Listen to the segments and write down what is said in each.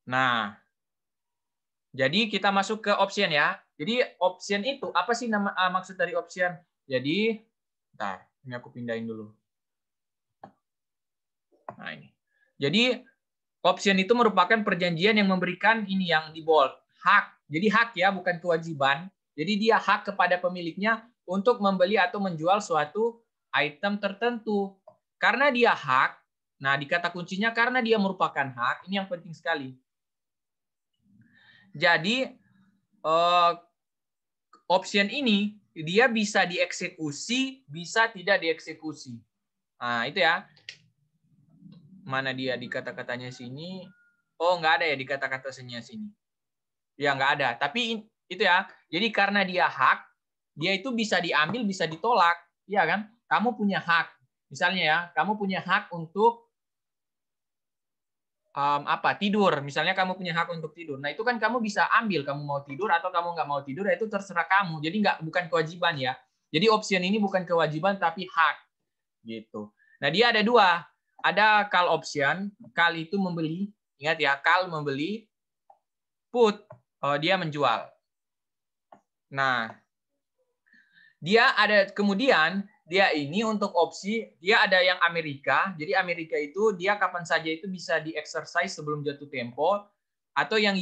Nah, jadi kita masuk ke option ya. Jadi option itu apa sih maksud dari option? Jadi, bentar, ini aku pindahin dulu. Nah, ini. Jadi option itu merupakan perjanjian yang memberikan ini yang di bold, hak. Jadi hak ya, bukan kewajiban. Jadi dia hak kepada pemiliknya untuk membeli atau menjual suatu item tertentu. Karena dia hak, nah di kata kuncinya karena dia merupakan hak, ini yang penting sekali. Jadi option ini dia bisa dieksekusi, bisa tidak dieksekusi. Nah, itu ya. Mana dia di kata-katanya sini? Oh, nggak ada ya di kata-katanya sini. Ya, nggak ada. Tapi itu ya. Jadi karena dia hak, dia itu bisa diambil, bisa ditolak. Iya kan? Kamu punya hak. Misalnya ya, kamu punya hak untuk tidur. Misalnya kamu punya hak untuk tidur. Nah, itu kan kamu bisa ambil. Kamu mau tidur atau kamu nggak mau tidur, itu terserah kamu. Jadi bukan kewajiban ya. Jadi option ini bukan kewajiban, tapi hak. Gitu. Nah, dia ada dua. Ada call option, call itu membeli, ingat ya, call membeli, put dia menjual. Nah, dia ada kemudian dia ini untuk opsi, dia ada yang Amerika. Jadi Amerika itu dia kapan saja itu bisa di-exercise sebelum jatuh tempo, atau yang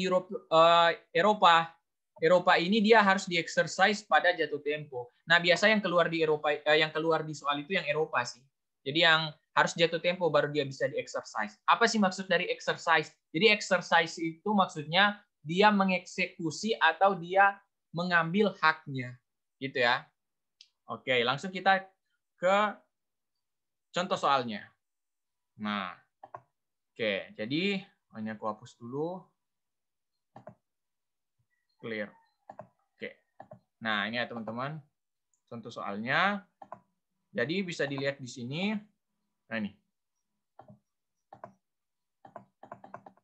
Eropa. Eropa ini dia harus di-exercise pada jatuh tempo. Nah, biasa yang keluar di Eropa yang keluar di soal itu yang Eropa sih. Jadi yang harus jatuh tempo baru dia bisa di-exercise. Apa sih maksud dari exercise? Jadi exercise itu maksudnya dia mengeksekusi atau dia mengambil haknya. Gitu ya. Oke, langsung kita ke contoh soalnya. Nah, oke. Jadi ini aku hapus dulu. Clear. Oke. Nah, ini ya teman-teman. Contoh soalnya. Jadi bisa dilihat di sini. Nah, ini.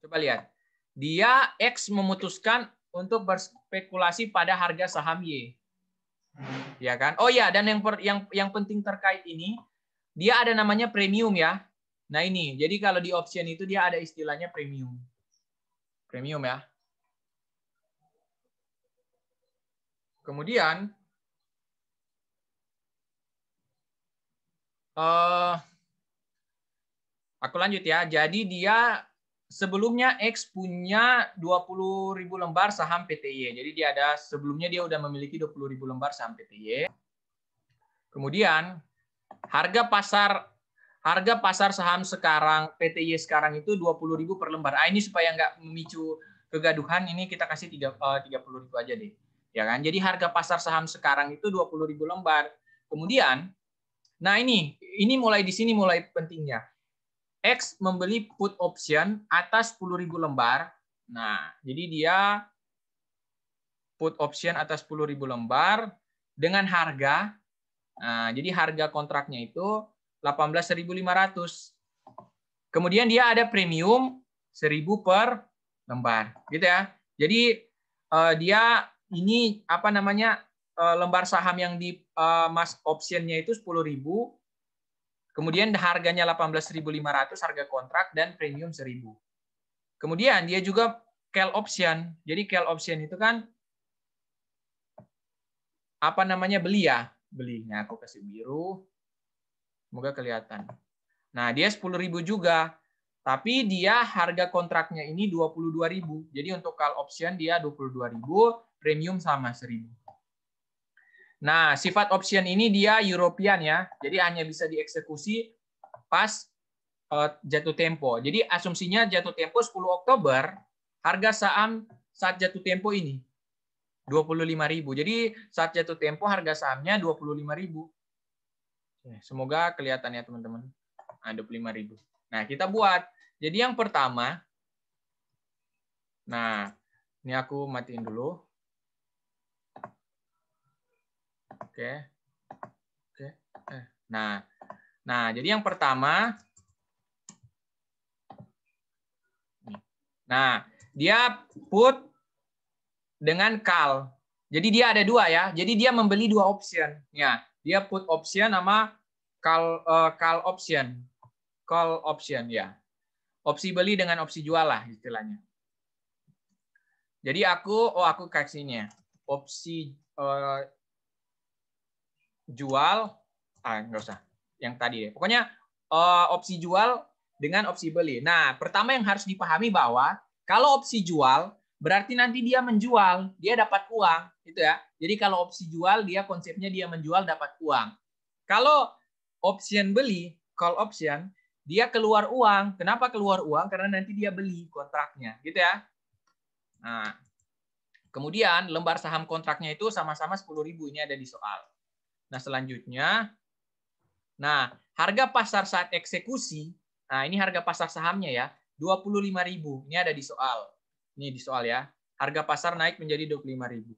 Coba lihat. Dia X memutuskan untuk berspekulasi pada harga saham Y. Ya kan? Oh ya, dan yang penting terkait ini, dia ada namanya premium ya. Nah, ini. Jadi kalau di option itu dia ada istilahnya premium. Premium ya. Kemudian aku lanjut ya. Jadi dia sebelumnya X punya 20.000 lembar saham PTY. Jadi sebelumnya dia udah memiliki 20.000 lembar saham PTY. Kemudian harga pasar saham sekarang PTY sekarang itu 20.000 per lembar. Ini supaya nggak memicu kegaduhan, ini kita kasih 30.000 aja deh. Ya kan? Jadi harga pasar saham sekarang itu 20.000 lembar. Kemudian nah ini mulai di sini mulai pentingnya. X membeli put option atas 10.000 lembar. Nah, jadi dia put option atas 10.000 lembar dengan harga. Nah, jadi harga kontraknya itu 18.500. Kemudian dia ada premium 1.000 per lembar, gitu ya. Jadi dia ini lembar saham yang di mas optionnya itu 10.000. Kemudian harganya 18.500 harga kontrak dan premium 1.000. Kemudian dia juga call option. Jadi call option itu kan beli ya. Belinya aku kasih biru. Semoga kelihatan. Nah, dia 10.000 juga. Tapi dia harga kontraknya ini 22.000. Jadi untuk call option dia 22.000, premium sama 1.000. Nah, sifat option ini dia European ya. Jadi hanya bisa dieksekusi pas jatuh tempo. Jadi asumsinya jatuh tempo 10 Oktober, harga saham saat jatuh tempo ini 25.000. Jadi saat jatuh tempo harga sahamnya 25.000. Semoga kelihatan ya teman-teman. 25.000. Nah, kita buat. Jadi yang pertama, nah, ini aku matiin dulu. Oke. Nah, jadi yang pertama, nah, dia put dengan call. Jadi dia ada dua ya. Jadi dia membeli dua option. Ya, dia put option sama call option. Call option ya. Opsi beli dengan opsi jual lah istilahnya. Jadi aku kasihnya opsi jual, nggak usah, yang tadi deh. Pokoknya opsi jual dengan opsi beli. Nah, pertama yang harus dipahami bahwa kalau opsi jual berarti nanti dia menjual, dia dapat uang, gitu ya. Jadi kalau opsi jual dia konsepnya dia menjual dapat uang. Kalau option beli, call option, dia keluar uang. Kenapa keluar uang? Karena nanti dia beli kontraknya, gitu ya. Nah, kemudian lembar saham kontraknya itu sama-sama 10.000, ini ada di soal. Nah, selanjutnya, harga pasar saat eksekusi, nah ini harga pasar sahamnya ya, 25.000. Ini ada di soal. Ini di soal ya. Harga pasar naik menjadi 25.000.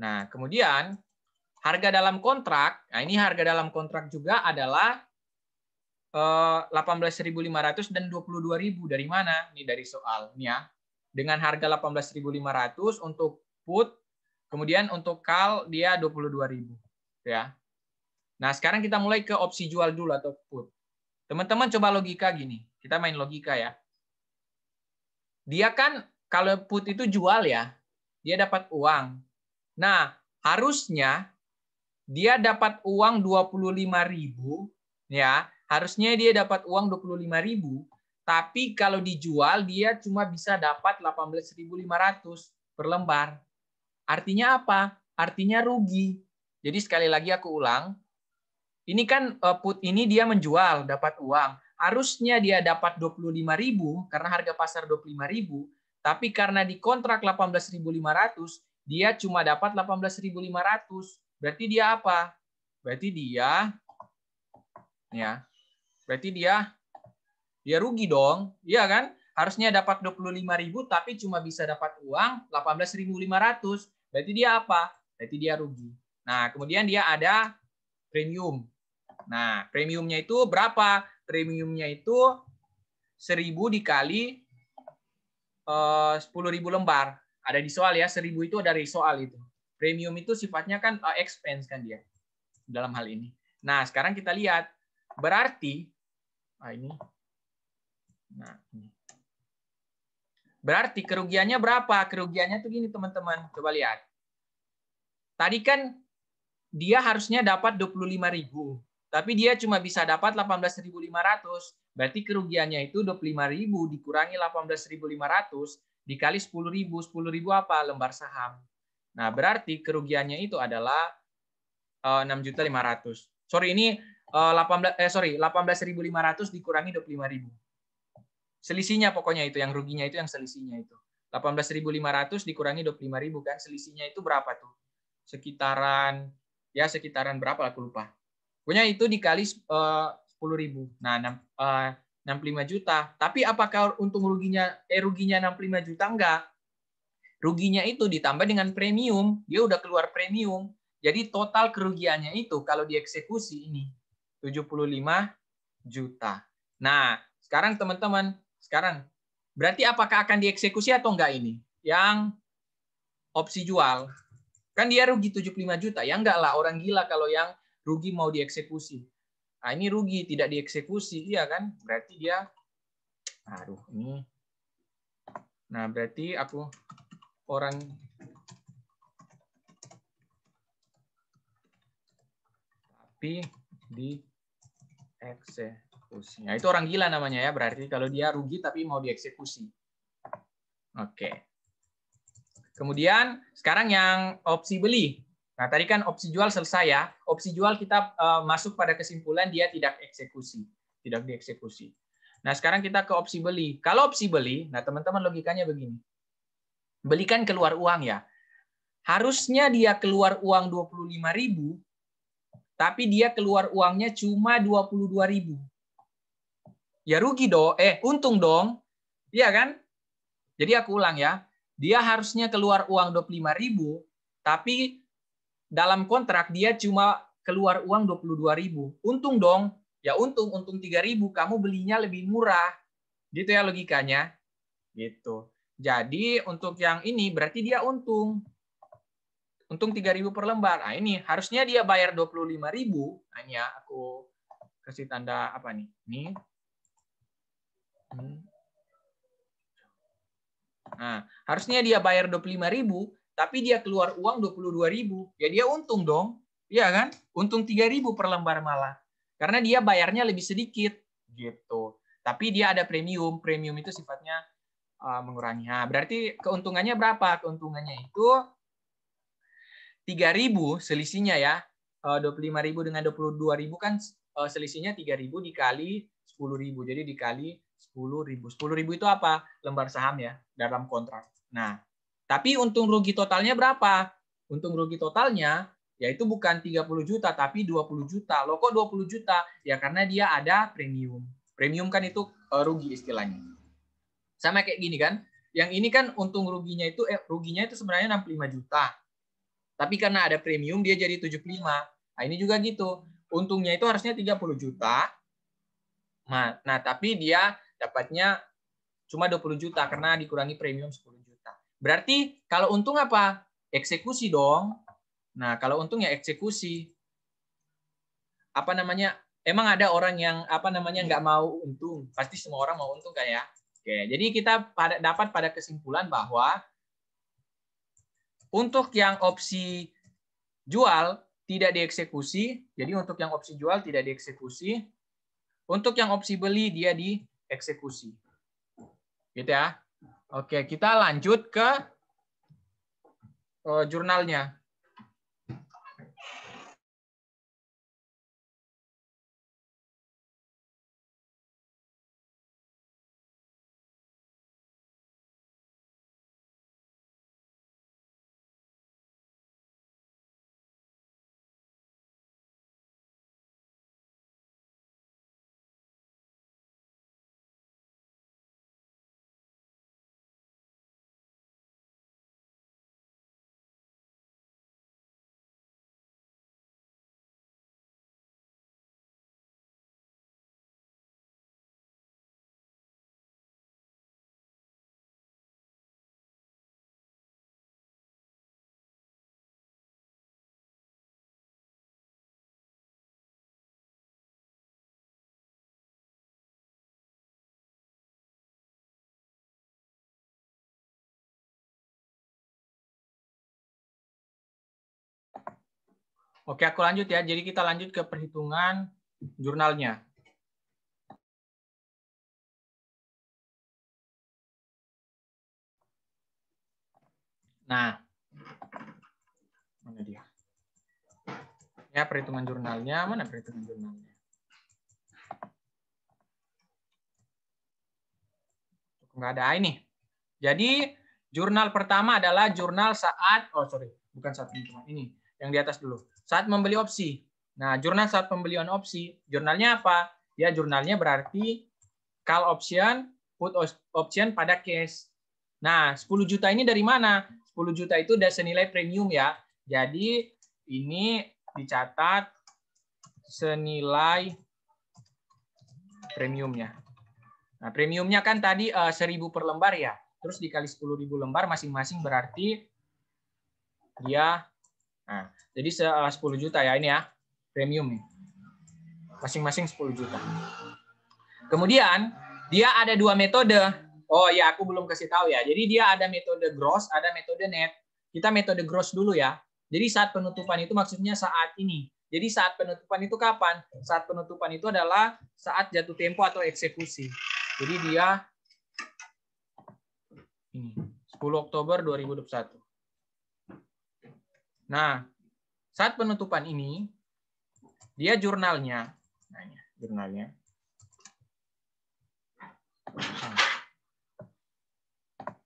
Nah, kemudian harga dalam kontrak, nah ini harga dalam kontrak juga adalah 18.500 dan 22.000. Dari mana? Ini dari soal. Ini ya. Dengan harga 18.500 untuk put, kemudian untuk call dia 22.000. Ya. Nah, sekarang kita mulai ke opsi jual dulu atau put. Teman-teman coba logika gini. Kita main logika ya. Dia kan kalau put itu jual ya, dia dapat uang. Nah, harusnya dia dapat uang 25.000 ya. Harusnya dia dapat uang 25.000, tapi kalau dijual dia cuma bisa dapat 18.500 per lembar. Artinya apa? Artinya rugi. Jadi sekali lagi aku ulang, ini kan put ini dia menjual, dapat uang. Harusnya dia dapat 25.000 karena harga pasar 25.000, tapi karena di kontrak 18.500, dia cuma dapat 18.500. Berarti dia apa? Berarti dia rugi dong. Iya kan? Harusnya dapat 25.000 tapi cuma bisa dapat uang 18.500. Berarti dia apa? Berarti dia rugi. Nah, kemudian dia ada premium. Nah, premiumnya itu berapa? Premiumnya itu 1.000 dikali 10.000 lembar. Ada di soal ya, 1.000 itu dari soal itu. Premium itu sifatnya kan expense kan dia dalam hal ini. Nah, sekarang kita lihat. Berarti ini. Berarti kerugiannya berapa? Kerugiannya tuh gini teman-teman. Coba lihat. Tadi kan dia harusnya dapat 25.000. Tapi dia cuma bisa dapat 18.500. Berarti kerugiannya itu 25.000 dikurangi 18.500 dikali 10.000. 10.000 apa? Lembar saham. Nah, berarti kerugiannya itu adalah 6.500.000. Sorry, ini 18.500 dikurangi 25.000. Selisihnya pokoknya itu, yang ruginya itu yang selisihnya itu. 18.500 dikurangi 25.000 kan, selisihnya itu berapa tuh? Sekitaran berapa aku lupa. Pokoknya itu dikali 10.000. Nah, 65 juta. Tapi apakah untung ruginya 65 juta? Enggak. Ruginya itu ditambah dengan premium. Dia udah keluar premium. Jadi total kerugiannya itu kalau dieksekusi ini 75 juta. Nah, sekarang teman-teman, berarti apakah akan dieksekusi atau enggak ini? Yang opsi jual. Kan dia rugi 75 juta. Ya enggak lah, orang gila kalau yang rugi mau dieksekusi. Nah, ini rugi tidak dieksekusi, iya kan? Berarti dia ini. Nah, berarti aku orang tapi dieksekusi. Nah, itu orang gila namanya ya, berarti kalau dia rugi tapi mau dieksekusi. Oke. Kemudian sekarang yang opsi beli. Nah, tadi kan opsi jual selesai ya. Opsi jual kita masuk pada kesimpulan dia tidak eksekusi, tidak dieksekusi. Nah, sekarang kita ke opsi beli. Kalau opsi beli, nah teman-teman logikanya begini. Beli kan keluar uang ya. Harusnya dia keluar uang 25.000, tapi dia keluar uangnya cuma 22.000. Ya rugi dong, untung dong. Iya kan? Jadi aku ulang ya. Dia harusnya keluar uang 25.000, tapi dalam kontrak dia cuma keluar uang 22.000. Untung dong. Ya untung 3.000, kamu belinya lebih murah. Gitu ya logikanya. Gitu. Jadi untuk yang ini berarti dia untung. Untung 3.000 per lembar. Nah, ini harusnya dia bayar 25.000. Nah, ini ya aku kasih tanda apa nih? Ini. Nah, harusnya dia bayar 25.000, tapi dia keluar uang 22.000. Ya dia untung dong. Iya kan? Untung 3.000 per lembar malah. Karena dia bayarnya lebih sedikit gitu. Tapi dia ada premium. Premium itu sifatnya mengurangi. Nah, berarti keuntungannya berapa? Keuntungannya itu 3.000 selisihnya ya. 25.000 dengan 22.000 kan selisihnya 3.000 dikali 10.000. Jadi dikali 10.000. 10.000 itu apa? Lembar saham ya dalam kontrak. Nah, tapi untung rugi totalnya berapa? Untung rugi totalnya yaitu bukan 30 juta tapi 20 juta. Loh kok 20 juta? Ya karena dia ada premium. Premium kan itu rugi istilahnya. Sama kayak gini kan. Yang ini kan untung ruginya itu sebenarnya 65 juta. Tapi karena ada premium dia jadi 75. Nah, ini juga gitu. Untungnya itu harusnya 30 juta. Nah, tapi dia dapatnya cuma 20 juta karena dikurangi premium 10 juta. Berarti kalau untung apa? Eksekusi dong. Nah, kalau untung ya eksekusi. Apa namanya? Emang ada orang yang nggak mau untung? Pasti semua orang mau untung kan ya? Oke, jadi kita dapat pada kesimpulan bahwa untuk yang opsi jual tidak dieksekusi. Jadi untuk yang opsi jual tidak dieksekusi. Untuk yang opsi beli dia dieksekusi. Gitu ya. Oke, kita lanjut ke jurnalnya. Oke, aku lanjut ya. Jadi kita lanjut ke perhitungan jurnalnya. Nah, mana dia? Ya, perhitungan jurnalnya. Mana perhitungan jurnalnya? Nggak ada ini. Jadi, jurnal pertama adalah jurnal saat, bukan saat ini. Yang di atas dulu. Saat membeli opsi. Nah, jurnal saat pembelian opsi. Jurnalnya apa? Ya, jurnalnya berarti call option, put option pada cash. Nah, 10 juta ini dari mana? 10 juta itu udah senilai premium ya. Jadi, ini dicatat senilai premiumnya. Nah, premiumnya kan tadi 1.000 per lembar ya. Terus dikali 10.000 lembar masing-masing berarti dia, nah, jadi 10 juta ya ini ya, premium nih. Masing-masing 10 juta. Kemudian, dia ada dua metode. Oh ya, aku belum kasih tahu ya. Jadi dia ada metode gross, ada metode net. Kita metode gross dulu ya. Jadi saat penutupan itu maksudnya saat ini. Jadi saat penutupan itu kapan? Saat penutupan itu adalah saat jatuh tempo atau eksekusi. Jadi dia ini 10 Oktober 2021. Nah, saat penutupan ini dia jurnalnya. Nah, ini jurnalnya.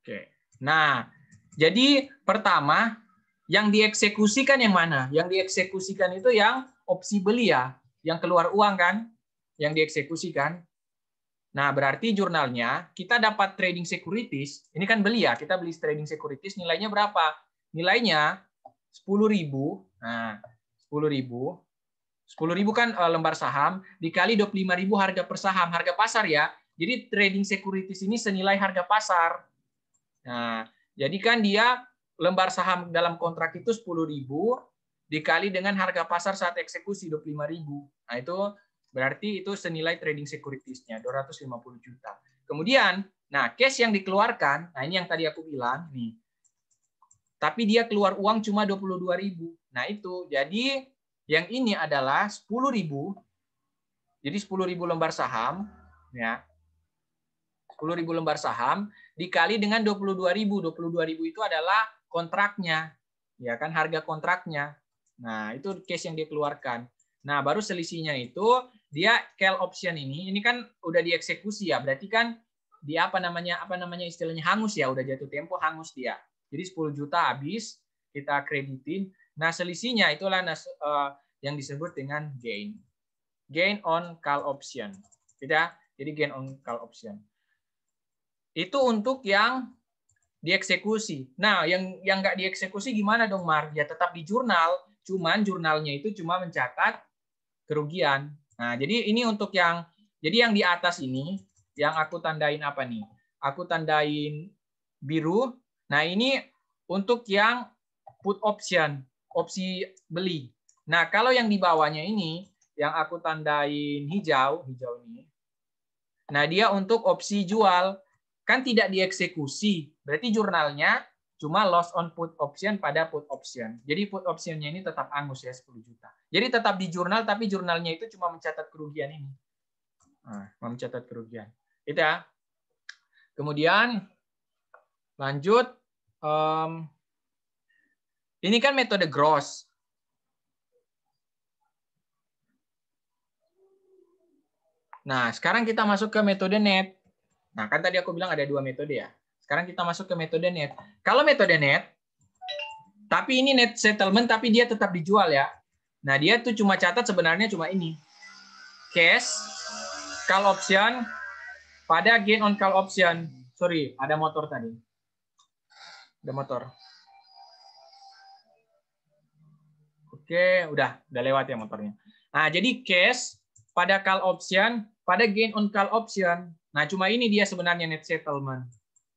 Oke. Nah, jadi pertama yang dieksekusikan yang mana? Yang dieksekusikan itu yang opsi beli ya, yang keluar uang kan, yang dieksekusikan. Nah, berarti jurnalnya kita dapat trading securities, ini kan beli ya, kita beli trading securities nilainya berapa? Nilainya 10.000. Nah, 10.000. 10.000 kan lembar saham dikali 25.000 harga per saham, harga pasar ya. Jadi trading securities ini senilai harga pasar. Nah, jadi kan dia lembar saham dalam kontrak itu 10.000 dikali dengan harga pasar saat eksekusi 25.000. Nah, itu berarti itu senilai trading securities-nya 250 juta. Kemudian Nah, cash yang dikeluarkan, nah ini yang tadi aku bilang nih. Tapi dia keluar uang cuma 22.000. Nah, itu. Jadi yang ini adalah 10.000. Jadi 10.000 lembar saham, ya. 10.000 lembar saham dikali dengan 22.000. 22.000 itu adalah kontraknya. Ya kan, harga kontraknya. Nah, itu cash yang dia keluarkan. Nah, baru selisihnya itu dia call option ini kan udah dieksekusi ya. Berarti kan dia apa namanya istilahnya hangus ya, udah jatuh tempo hangus dia. Jadi 10 juta habis, kita kreditin. Nah, selisihnya itulah yang disebut dengan gain. Gain on call option. Tidak? Jadi gain on call option. Itu untuk yang dieksekusi. Nah, yang nggak dieksekusi gimana dong, Mar? Ya tetap di jurnal, cuman jurnalnya itu cuma mencatat kerugian. Nah, jadi ini untuk yang di atas ini, yang aku tandain apa nih? Aku tandain biru. Nah, ini untuk yang put option, opsi beli. Nah, kalau yang di bawahnya ini, yang aku tandain hijau ini. Nah, dia untuk opsi jual. Kan tidak dieksekusi. Berarti jurnalnya cuma loss on put option pada put option. Jadi put optionnya ini tetap angus ya 10 juta. Jadi tetap di jurnal, tapi jurnalnya itu cuma mencatat kerugian ini. Nah, mencatat kerugian. Itu ya. Kemudian lanjut. Ini kan metode gross. Nah, sekarang kita masuk ke metode net. Nah, kan tadi aku bilang ada 2 metode ya. Sekarang kita masuk ke metode net. Kalau metode net, tapi ini net settlement, tapi dia tetap dijual ya. Nah, dia tuh cuma catat sebenarnya cuma ini. Cash, call option, pada gain on call option. Sorry, ada motor tadi. Ada motor. Oke, udah lewat ya motornya. Nah, jadi cash pada call option, pada gain on call option. Nah, cuma ini dia sebenarnya net settlement.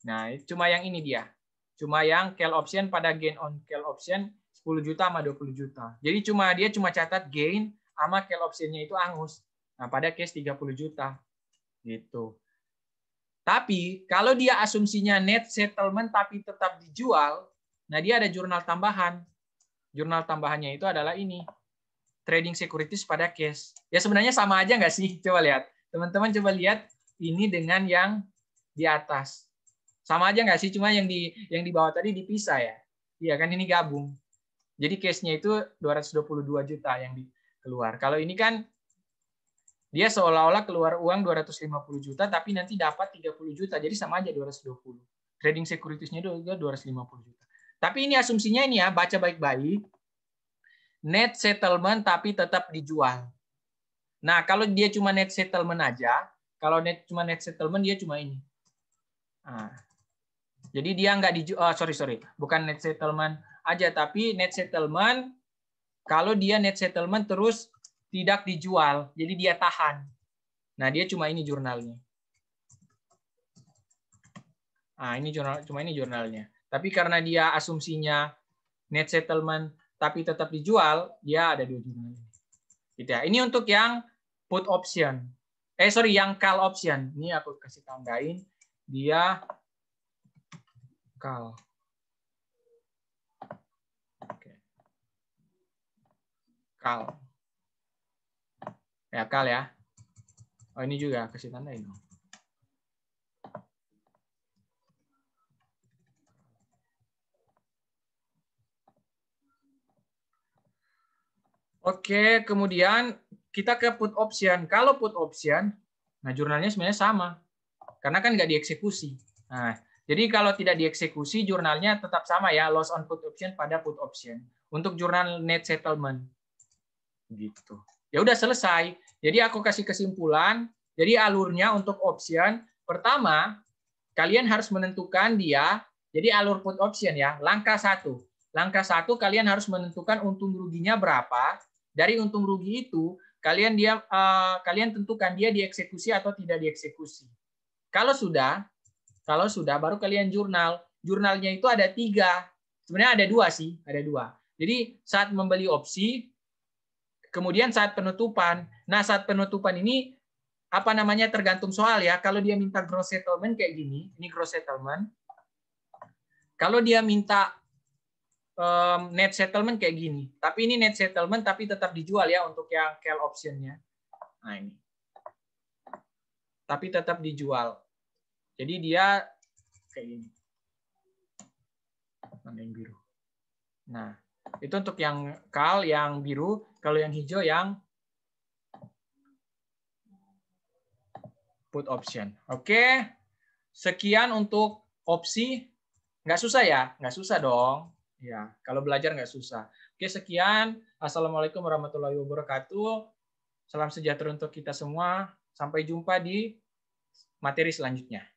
Nah, cuma yang ini dia. Cuma yang call option pada gain on call option 10 juta sama 20 juta. Jadi dia cuma catat gain sama call optionnya itu angus. Nah, pada case 30 juta. Gitu. Tapi kalau dia asumsinya net settlement tapi tetap dijual, nah dia ada jurnal tambahan. Jurnal tambahannya itu adalah ini. Trading securities pada cash. Ya sebenarnya sama aja nggak sih? Coba lihat. Teman-teman coba lihat ini dengan yang di atas. Sama aja nggak sih? Cuma yang di bawah tadi dipisah ya. Iya kan ini gabung. Jadi case-nya itu 222 juta yang keluar. Kalau ini kan dia seolah-olah keluar uang 250 juta tapi nanti dapat 30 juta. Jadi sama aja 220. Trading securities-nya juga 250 juta. Tapi ini asumsinya ini ya, baca baik-baik. Net settlement tapi tetap dijual. Nah, kalau dia cuma net settlement aja, kalau cuma net settlement dia cuma ini. Nah, jadi dia nggak dijual, sorry, bukan net settlement aja, tapi net settlement kalau dia net settlement terus tidak dijual, jadi dia tahan. Nah, dia cuma ini jurnalnya. Nah, ini cuma ini jurnalnya. Tapi karena dia asumsinya net settlement tapi tetap dijual, dia ada 2 jurnal. Gitu ya. Ini untuk yang put option. Yang call option. Ini aku kasih tandain. Dia call. Oke. Call. Ya, call ya. Oh, ini juga kasih tandain. Oke, kemudian kita ke put option. Kalau put option, nah jurnalnya sebenarnya sama. Karena kan nggak dieksekusi. Nah, jadi kalau tidak dieksekusi, jurnalnya tetap sama ya, loss on put option pada put option. Untuk jurnal net settlement. Gitu. Ya udah selesai. Jadi aku kasih kesimpulan. Jadi alurnya untuk option, pertama, kalian harus menentukan dia, jadi alur put option ya, langkah 1. Langkah 1, kalian harus menentukan untung ruginya berapa. Dari untung rugi itu, kalian tentukan dia dieksekusi atau tidak dieksekusi. Kalau sudah baru kalian jurnal. Jurnalnya itu ada 3. Sebenarnya ada 2 sih, ada 2. Jadi saat membeli opsi, kemudian saat penutupan. Nah, saat penutupan ini apa namanya, tergantung soal ya. Kalau dia minta gross settlement kayak gini, ini gross settlement. Kalau dia minta net settlement kayak gini, tapi ini net settlement tapi tetap dijual ya untuk yang call optionnya. Nah ini, tapi tetap dijual. Jadi dia kayak gini. Mana yang biru? Nah, itu untuk yang call yang biru. Kalau yang hijau yang put option. Oke, sekian untuk opsi. Nggak susah ya? Nggak susah dong. Ya, kalau belajar nggak susah. Oke, sekian. Assalamualaikum warahmatullahi wabarakatuh. Salam sejahtera untuk kita semua. Sampai jumpa di materi selanjutnya.